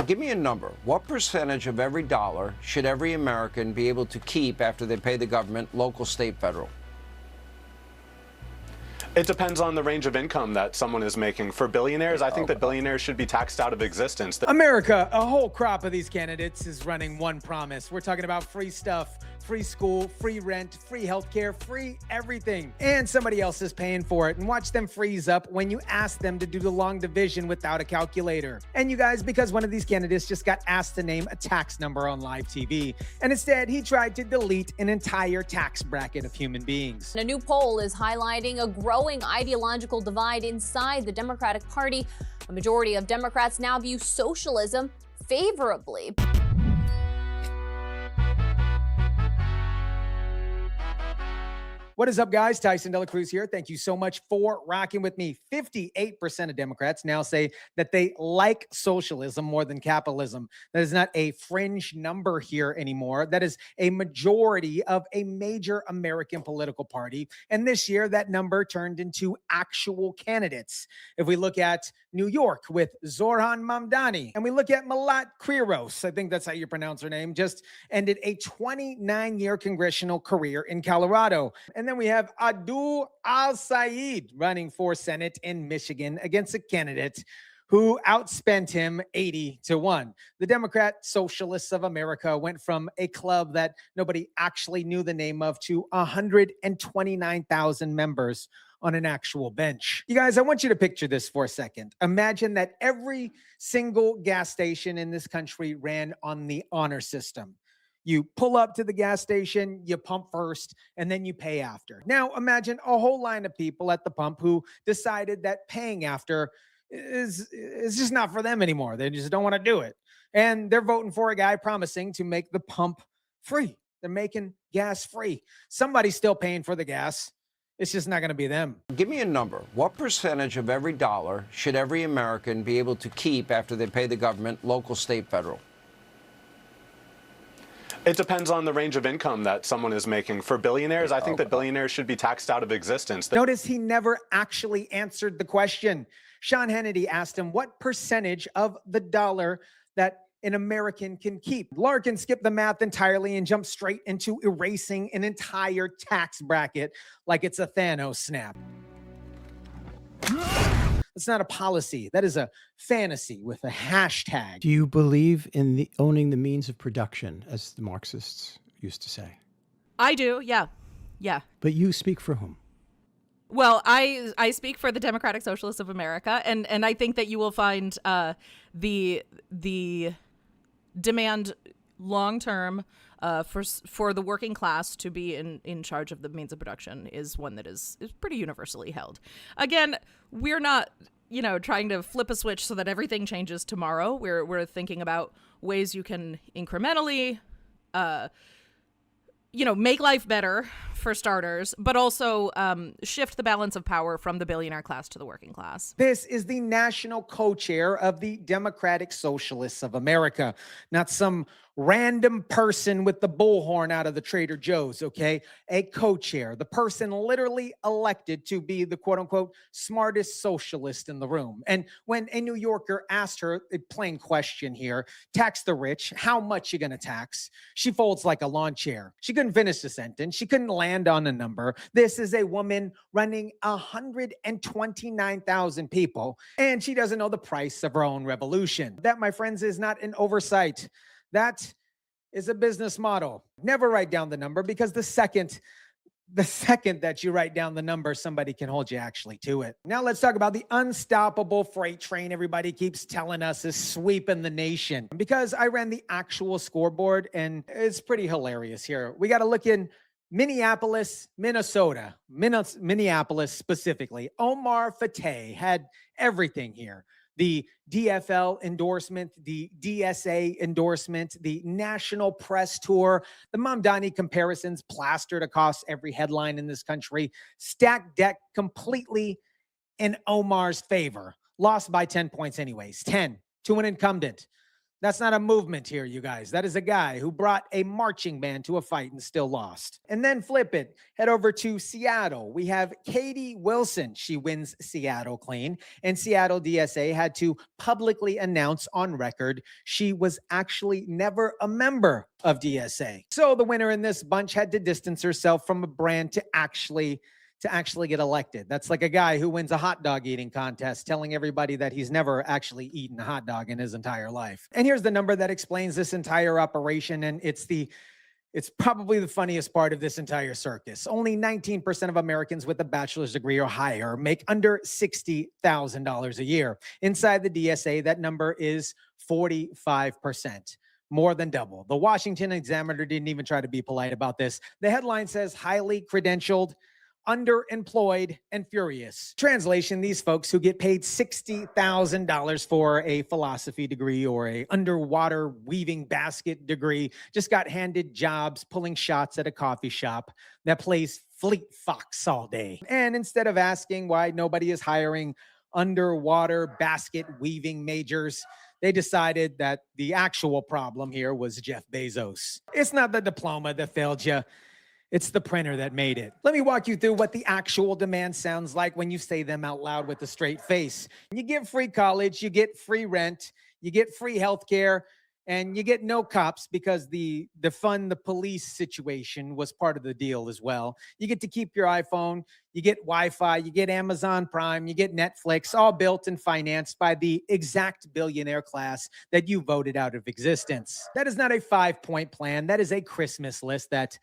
Give me a number. What percentage of every dollar should every American be able to keep after they pay the government, local, state, federal? It depends on the range of income that someone is making. For billionaires, I think that billionaires should be taxed out of existence. America, a whole crop of these candidates is running one promise. We're talking about free stuff, free school, free rent, free healthcare, free everything. And somebody else is paying for it. And watch them freeze up when you ask them to do the long division without a calculator. And you guys, because one of these candidates just got asked to name a tax number on live TV. And instead, he tried to delete an entire tax bracket of human beings. A new poll is highlighting a growing ideological divide inside the Democratic Party. A majority of Democrats now view socialism favorably. What is up, guys? Tyson DeLaCruz here. Thank you so much for rocking with me. 58% of Democrats now say that they like socialism more than capitalism. That is not a fringe number here anymore. That is a majority of a major American political party. And this year, that number turned into actual candidates. If we look at New York with Zoran Mamdani, and we look at Malat Quiros, I think that's how you pronounce her name, just ended a 29-year congressional career in Colorado. And then we have Abdul Al-Sayed running for Senate in Michigan against a candidate who outspent him 80-1. The Democratic Socialists of America went from a club that nobody actually knew the name of to 129,000 members on an actual bench. You guys, I want you to picture this for a second. Imagine that every single gas station in this country ran on the honor system. You pull up to the gas station, you pump first, and then you pay after. Now, imagine a whole line of people at the pump who decided that paying after is just not for them anymore. They just don't want to do it. And they're voting for a guy promising to make the pump free. They're making gas free. Somebody's still paying for the gas. It's just not going to be them. Give me a number. What percentage of every dollar should every American be able to keep after they pay the government, local, state, federal? It depends on the range of income that someone is making. For billionaires, I think that billionaires should be taxed out of existence. Notice he never actually answered the question. Sean Hannity asked him what percentage of the dollar that an American can keep. Larkin skipped the math entirely and jumped straight into erasing an entire tax bracket like it's a Thanos snap. It's not a policy. That is a fantasy with a hashtag. Do you believe in owning the means of production, as the Marxists used to say? I do, yeah. Yeah. But you speak for whom? Well, I speak for the Democratic Socialists of America, and I think that you will find the demand long-term for the working class to be in charge of the means of production is one that is pretty universally held. Again, we're not, trying to flip a switch so that everything changes tomorrow. We're thinking about ways you can incrementally, make life better for starters, but also shift the balance of power from the billionaire class to the working class. This is the national co-chair of the Democratic Socialists of America, not some random person with the bullhorn out of the Trader Joe's, okay? A co-chair, the person literally elected to be the quote-unquote smartest socialist in the room. And when a New Yorker asked her a plain question here, tax the rich, how much you gonna tax? She folds like a lawn chair. She couldn't finish the sentence. She couldn't land on a number. This is a woman running 129,000 people, and she doesn't know the price of her own revolution. That, my friends, is not an oversight. That is a business model. Never write down the number, because the second that you write down the number, somebody can hold you actually to it. Now let's talk about the unstoppable freight train everybody keeps telling us is sweeping the nation. Because I ran the actual scoreboard, and it's pretty hilarious here. We got to look in Minneapolis, Minnesota, Minneapolis specifically. Omar Fateh had everything here. The DFL endorsement, the DSA endorsement, the national press tour, the Mamdani comparisons plastered across every headline in this country, stacked deck completely in Omar's favor. Lost by 10 points anyways, 10 to an incumbent. That's not a movement here, you guys. That is a guy who brought a marching band to a fight and still lost. And then flip it. Head over to Seattle. We have Katie Wilson. She wins Seattle clean. And Seattle DSA had to publicly announce on record she was actually never a member of DSA. So the winner in this bunch had to distance herself from a brand to actually get elected. That's like a guy who wins a hot dog eating contest telling everybody that he's never actually eaten a hot dog in his entire life. And here's the number that explains this entire operation, and it's probably the funniest part of this entire circus. Only 19% of Americans with a bachelor's degree or higher make under $60,000 a year. Inside the DSA, that number is 45%. More than double. The Washington Examiner didn't even try to be polite about this. The headline says highly credentialed, underemployed, and furious. Translation, these folks who get paid $60,000 for a philosophy degree or a underwater weaving basket degree just got handed jobs pulling shots at a coffee shop that plays Fleet Fox all day. And instead of asking why nobody is hiring underwater basket weaving majors, they decided that the actual problem here was Jeff Bezos. It's not the diploma that failed you. It's the printer that made it. Let me walk you through what the actual demand sounds like when you say them out loud with a straight face. You get free college, you get free rent, you get free healthcare, and you get no cops because the fund the police situation was part of the deal as well. You get to keep your iPhone, you get Wi-Fi, you get Amazon Prime, you get Netflix, all built and financed by the exact billionaire class that you voted out of existence. That is not a 5-point plan. That is a Christmas list that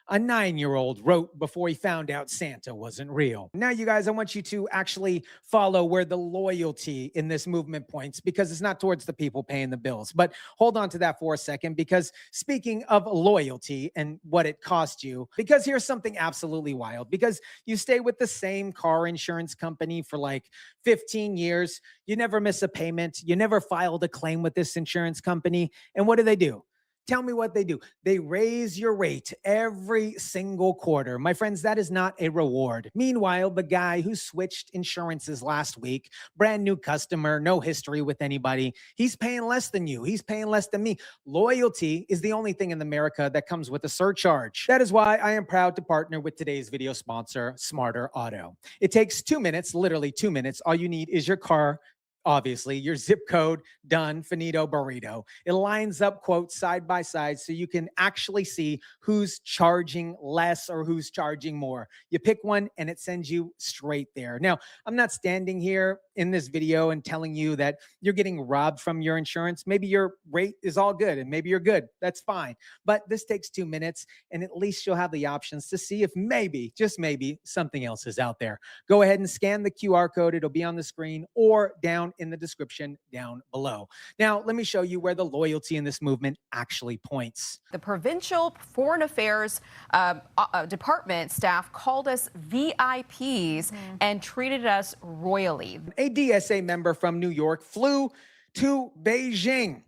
a 9-year-old wrote before he found out Santa wasn't real. Now, you guys, I want you to actually follow where the loyalty in this movement points, because it's not towards the people paying the bills. But hold on to that for a second, because speaking of loyalty and what it cost you, because here's something absolutely wild, because you stay with the same car insurance company for like 15 years, you never miss a payment, you never filed a claim with this insurance company, and what do? Tell me what they do. They raise your rate every single quarter. My friends, that is not a reward. Meanwhile, the guy who switched insurances last week, brand new customer, no history with anybody, he's paying less than you. He's paying less than me. Loyalty is the only thing in America that comes with a surcharge. That is why I am proud to partner with today's video sponsor, Smarter Auto. It takes 2 minutes, literally 2 minutes. All you need is your car, obviously, your zip code, done, finito, burrito. It lines up quotes side by side so you can actually see who's charging less or who's charging more. You pick one and it sends you straight there. Now, I'm not standing here in this video and telling you that you're getting robbed from your insurance. Maybe your rate is all good and maybe you're good. That's fine. But this takes 2 minutes and at least you'll have the options to see if maybe, just maybe, something else is out there. Go ahead and scan the QR code. It'll be on the screen or down in the description down below. Now, let me show you where the loyalty in this movement actually points. The provincial foreign affairs department staff called us VIPs and treated us royally. A DSA member from New York flew to Beijing.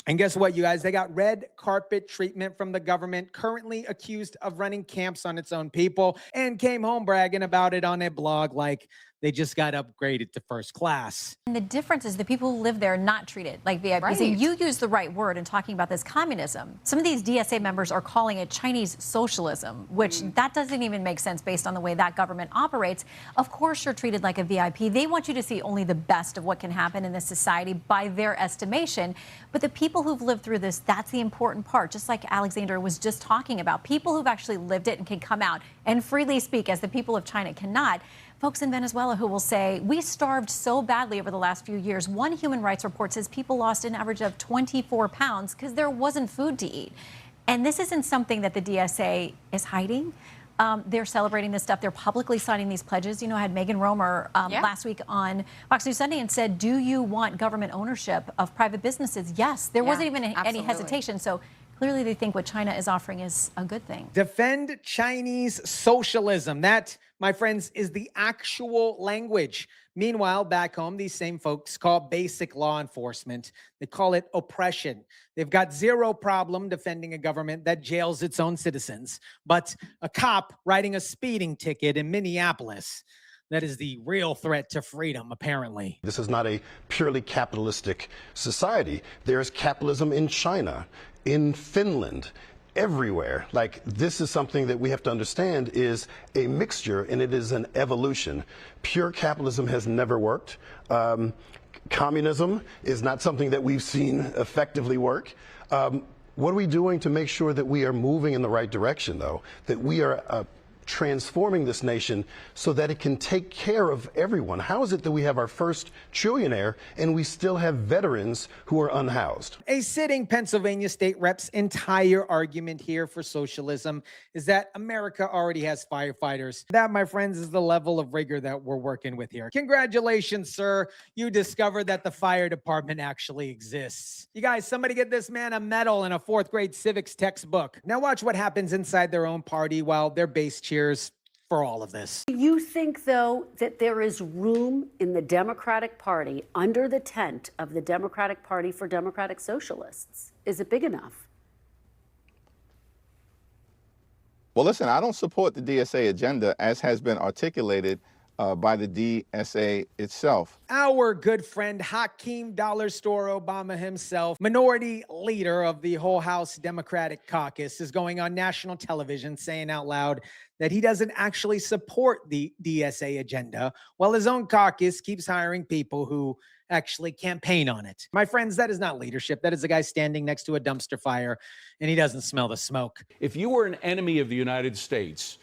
And guess what, you guys? They got red carpet treatment from the government, currently accused of running camps on its own people, and came home bragging about it on a blog like they just got upgraded to first class. And the difference is the people who live there are not treated like VIPs. Right. And you use the right word in talking about this communism. Some of these DSA members are calling it Chinese socialism, which that doesn't even make sense based on the way that government operates. Of course, you're treated like a VIP. They want you to see only the best of what can happen in this society by their estimation. But the people who've lived through this, that's the important part. Just like Alexander was just talking about, people who've actually lived it and can come out and freely speak as the people of China cannot. Folks in Venezuela who will say, we starved so badly over the last few years. One human rights report says people lost an average of 24 pounds because there wasn't food to eat. And this isn't something that the DSA is hiding. They're celebrating this stuff. They're publicly signing these pledges. You know, I had Megan Romer last week on Fox News Sunday and said, do you want government ownership of private businesses? Yes. There wasn't even any hesitation. So clearly they think what China is offering is a good thing. Defend Chinese socialism. That, my friends, is the actual language. Meanwhile, back home, these same folks call basic law enforcement. They call it oppression. They've got zero problem defending a government that jails its own citizens. But a cop writing a speeding ticket in Minneapolis, that is the real threat to freedom, apparently. This is not a purely capitalistic society. There's capitalism in China, in Finland, everywhere. Like, this is something that we have to understand is a mixture, and it is an evolution. Pure capitalism has never worked. Communism is not something that we've seen effectively work. What are we doing to make sure that we are moving in the right direction, though? That we are transforming this nation so that it can take care of everyone? How is it that we have our first trillionaire and we still have veterans who are unhoused? A sitting Pennsylvania state rep's entire argument here for socialism is that America already has firefighters. That, my friends, is the level of rigor that we're working with here. Congratulations, sir. You discovered that the fire department actually exists. You guys, somebody get this man a medal in a 4th grade civics textbook. Now watch what happens inside their own party while their base cheers for all of this. Do you think, though, that there is room in the Democratic Party, under the tent of the Democratic Party for Democratic Socialists? Is it big enough? Well, listen, I don't support the DSA agenda as has been articulated by the DSA itself. Our good friend Hakeem Dollar Store Obama himself, minority leader of the whole House Democratic Caucus, is going on national television saying out loud that he doesn't actually support the DSA agenda, while his own caucus keeps hiring people who actually campaign on it. My friends, that is not leadership. That is a guy standing next to a dumpster fire, and he doesn't smell the smoke. If you were an enemy of the United States,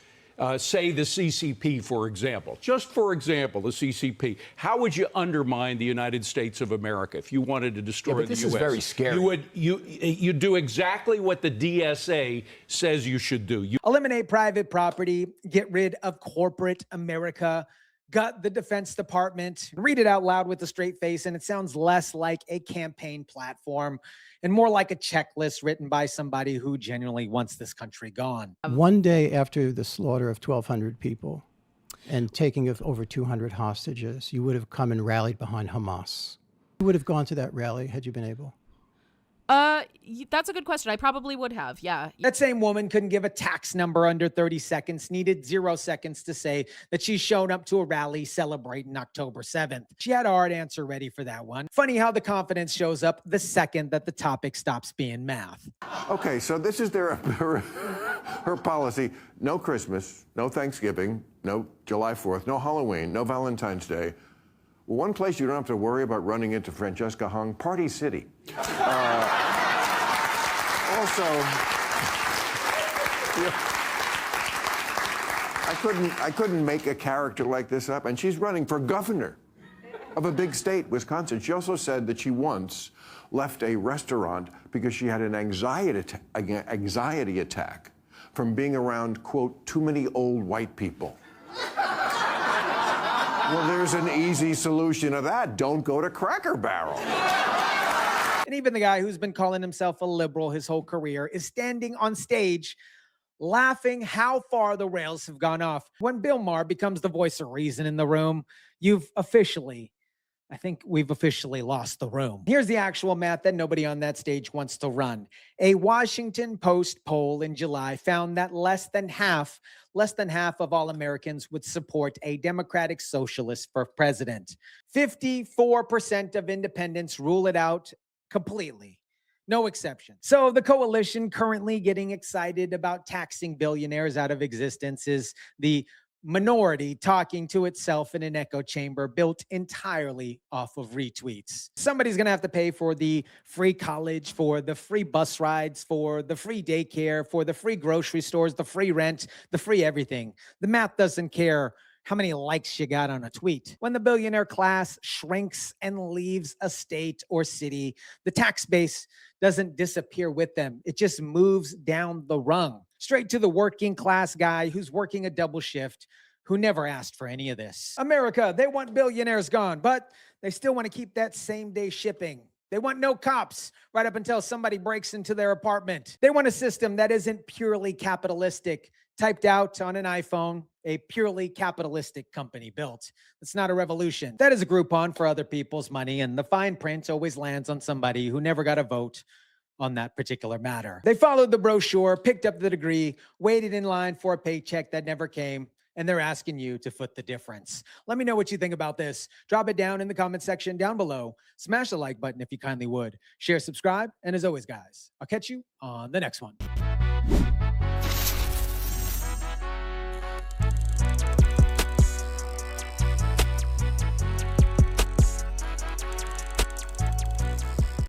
say the CCP, for example, just for example, the CCP, how would you undermine the United States of America if you wanted to destroy the U.S.? This is very scary. You do exactly what the DSA says you should do. You eliminate private property, get rid of corporate America, gut the Defense Department, read it out loud with a straight face, and it sounds less like a campaign platform and more like a checklist written by somebody who genuinely wants this country gone. One day after the slaughter of 1,200 people and taking of over 200 hostages, you would have come and rallied behind Hamas. You would have gone to that rally had you been able. That's a good question. I probably would have, yeah. That same woman couldn't give a tax number under 30 seconds, needed 0 seconds to say that she's shown up to a rally celebrating October 7th. She had a hard answer ready for that one. Funny how the confidence shows up the second that the topic stops being math. Okay, so this is her policy. No Christmas, no Thanksgiving, no July 4th, no Halloween, no Valentine's Day. One place you don't have to worry about running into Francesca Hung, Party City. Also, I couldn't make a character like this up, and she's running for governor of a big state, Wisconsin. She also said that she once left a restaurant because she had an anxiety attack from being around, quote, too many old white people. Well, there's an easy solution to that. Don't go to Cracker Barrel. And even the guy who's been calling himself a liberal his whole career is standing on stage laughing how far the rails have gone off. When Bill Maher becomes the voice of reason in the room, I think we've officially lost the room. Here's the actual math that nobody on that stage wants to run. A Washington Post poll in July found that less than half of all Americans would support a Democratic Socialist for president. 54% of independents rule it out completely. No exception. So the coalition currently getting excited about taxing billionaires out of existence is the minority talking to itself in an echo chamber built entirely off of retweets. Somebody's going to have to pay for the free college, for the free bus rides, for the free daycare, for the free grocery stores, the free rent, the free everything. The math doesn't care how many likes you got on a tweet. When the billionaire class shrinks and leaves a state or city, the tax base doesn't disappear with them. It just moves down the rung, straight to the working class guy who's working a double shift, who never asked for any of this. America, they want billionaires gone, but they still want to keep that same day shipping. They want no cops right up until somebody breaks into their apartment. They want a system that isn't purely capitalistic, typed out on an iPhone, a purely capitalistic company built. It's not a revolution. That is a Groupon for other people's money, and the fine print always lands on somebody who never got a vote on that particular matter. They followed the brochure, picked up the degree, waited in line for a paycheck that never came, and they're asking you to foot the difference. Let me know what you think about this. Drop it down in the comment section down below. Smash the like button if you kindly would. Share, subscribe, and as always, guys, I'll catch you on the next one.